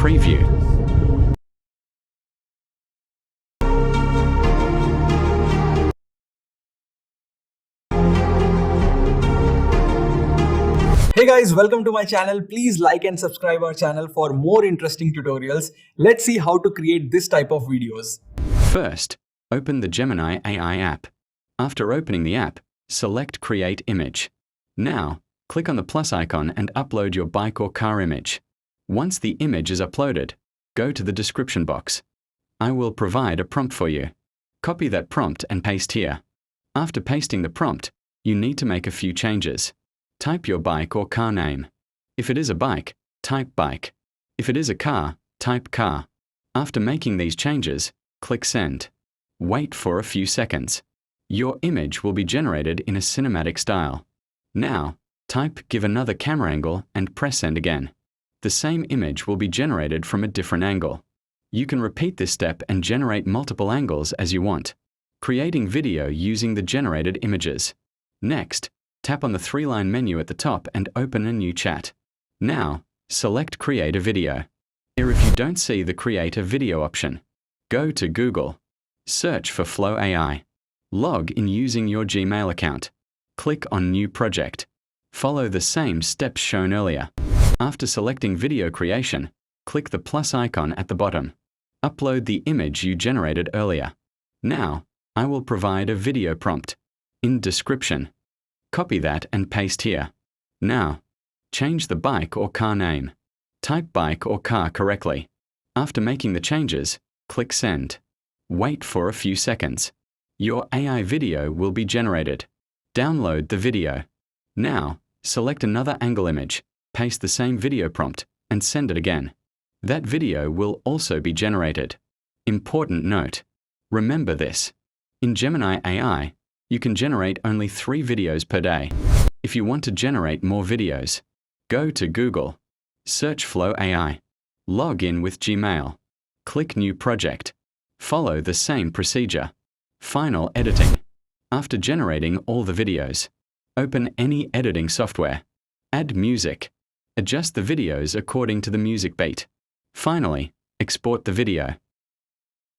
preview. Hey guys, welcome to my channel. Please like and subscribe our channel for more interesting tutorials. Let's see how to create this type of videos. First, open the Gemini AI app. After opening the app, select Create Image. Now, click on the plus icon and upload your bike or car image. Once the image is uploaded, go to the description box. I will provide a prompt for you. Copy that prompt and paste here. After pasting the prompt, you need to make a few changes. Type your bike or car name. If it is a bike, type bike. If it is a car, type car. After making these changes, click Send. Wait for a few seconds. Your image will be generated in a cinematic style. Now, type Give another camera angle and press Send again. The same image will be generated from a different angle. You can repeat this step and generate multiple angles as you want. Creating video using the generated images. Next, tap on the three-line menu at the top and open a new chat. Now, select Create a Video. Here, if you don't see the Create a Video option, go to Google. Search for Flow AI. Log in using your Gmail account. Click on New Project. Follow the same steps shown earlier. After selecting Video Creation, click the plus icon at the bottom. Upload the image you generated earlier. Now, I will provide a video prompt. In description. Copy that and paste here. Now, change the bike or car name. Type bike or car correctly. After making the changes, click Send. Wait for a few seconds. Your AI video will be generated. Download the video. Now, select another angle image, paste the same video prompt, and send it again. That video will also be generated. Important note. Remember this. In Gemini AI, you can generate only 3 videos per day. If you want to generate more videos, go to Google. Search Flow AI. Log in with Gmail. Click New Project. Follow the same procedure. Final editing. After generating all the videos, open any editing software. Add music. Adjust the videos according to the music beat. Finally, export the video.